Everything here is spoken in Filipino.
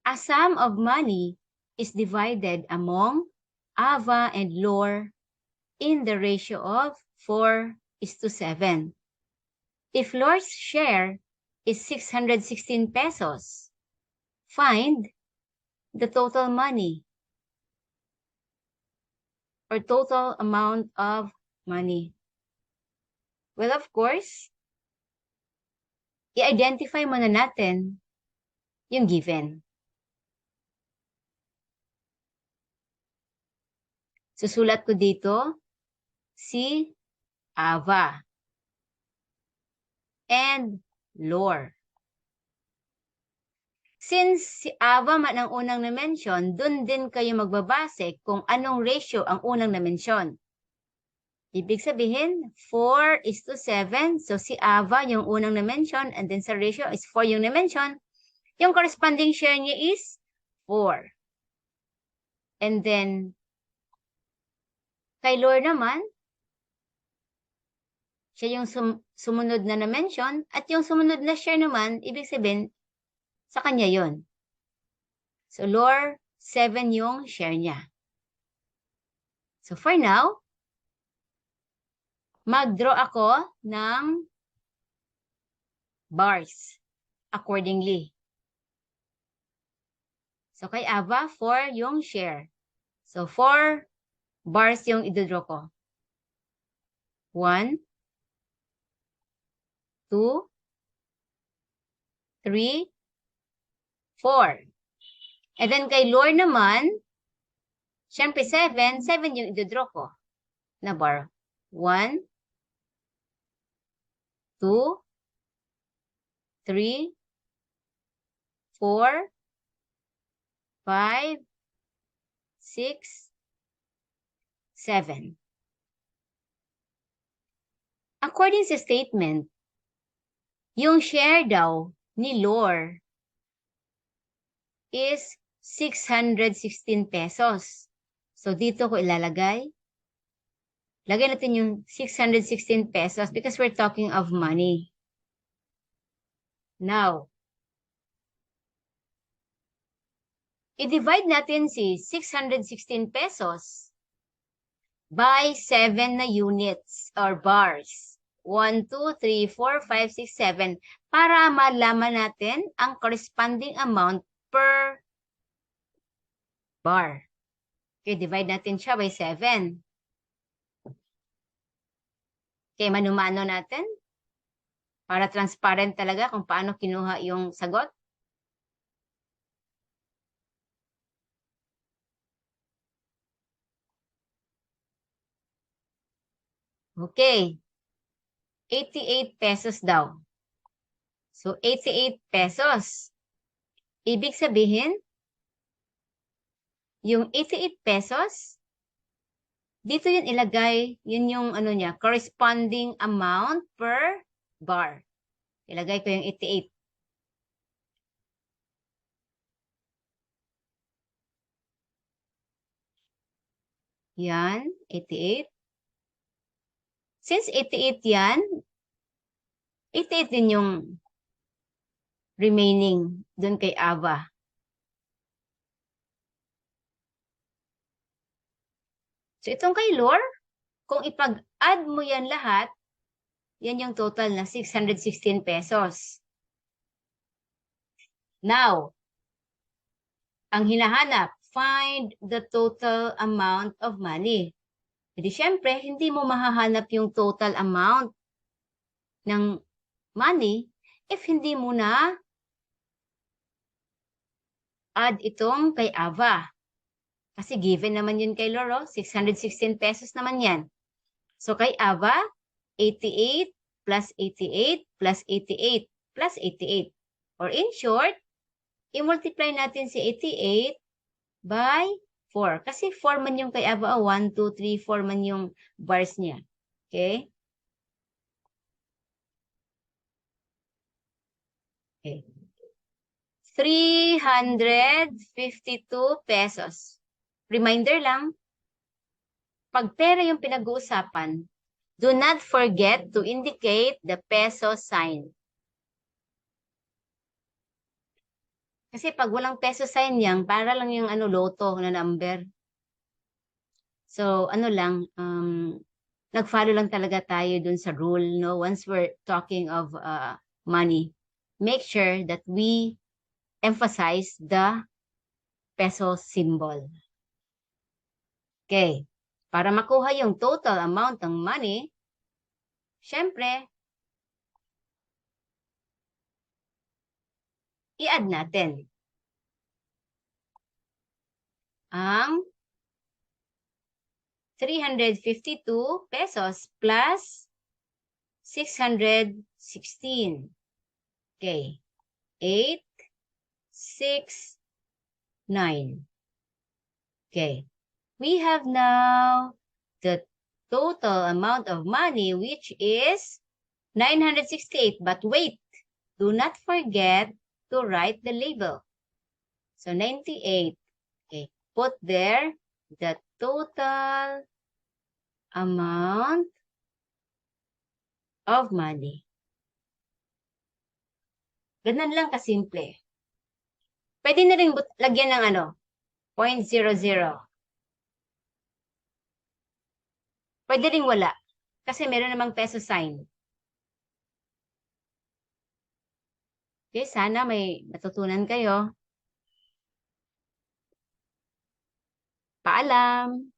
A sum of money is divided among Ava and Lore in the ratio of 4:7. If Lore's share is 616 pesos, find the total money or total amount of money. Well, of course, i-identify muna natin yung given. Susulat ko dito si Ava and Lore. Since si Ava man ang unang na-mention, dun din kayo magbabase kung anong ratio ang unang na-mention. Ibig sabihin, 4:7. So si Ava yung unang na-mention and then sa ratio is 4 yung na-mention. Yung corresponding share niya is 4. And then, kay Lore naman, siya yung sumunod na na-mention at yung sumunod na share naman, ibig sabihin, sa kanya yon. So, Lore, 7 yung share niya. So, for now, mag-draw ako ng bars accordingly. So, kay Ava, 4 yung share. So, 4 bars yung i-draw ko. 1, 2, 3, 4. And then kay Lore naman, syempre 7 yung i-draw ko na bar. 1, 2, 3, 4, 5, 6, 7. According sa statement, yung share daw ni Lore is 616 pesos. So, dito ko ilalagay. Lagay natin yung 616 pesos because we're talking of money. Now, i-divide natin si 616 pesos by 7 na units or bars. 1, 2, 3, 4, 5, 6, 7 para malaman natin ang corresponding amount per bar. Okay, divide natin siya by 7. Okay, manumano natin para transparent talaga kung paano kinuha yung sagot. Okay. 88 pesos daw. So, 88 pesos. Ibig sabihin, yung 88 pesos, dito yun ilagay, yun yung ano niya, corresponding amount per bar. Ilagay ko yung 88. Yan, 88. Since 88 yan, 88 din yung remaining dun kay Ava. So, itong kay Lore, kung ipag-add mo yan lahat, yan yung total na 616 pesos. Now, ang hinahanap, find the total amount of money. Jadi, syempre, hindi mo mahahanap yung total amount ng money if hindi mo na add itong kay Ava. Kasi given naman yun kay Loro, 616 pesos naman yan. So, kay Ava, 88 plus 88 plus 88 plus 88. Or in short, i-multiply natin si 88 by 4. Kasi 4 man yung kay Ava. 1, 2, 3, 4 man yung bars niya. Okay? Okay. 352 pesos. Reminder lang, pag pera yung pinag-uusapan, do not forget to indicate the peso sign. Kasi pag walang peso sign yan, para lang yung ano, loto na number. So, ano lang, nag-follow lang talaga tayo dun sa rule, no? Once we're talking of money, make sure that we emphasize the peso symbol. Okay. Para makuha yung total amount ng money, syempre, i-add natin ang 352 pesos plus 616. Okay. 8, 6, 9. Okay. We have now the total amount of money, which is 968. But wait, do not forget to write the label. So 98. Okay. Put there the total amount of money. Ganun lang kasimple. Pwede na rin lagyan ng ano, 0.00. Pwede rin wala. Kasi meron namang peso sign. Okay, sana may natutunan kayo. Paalam!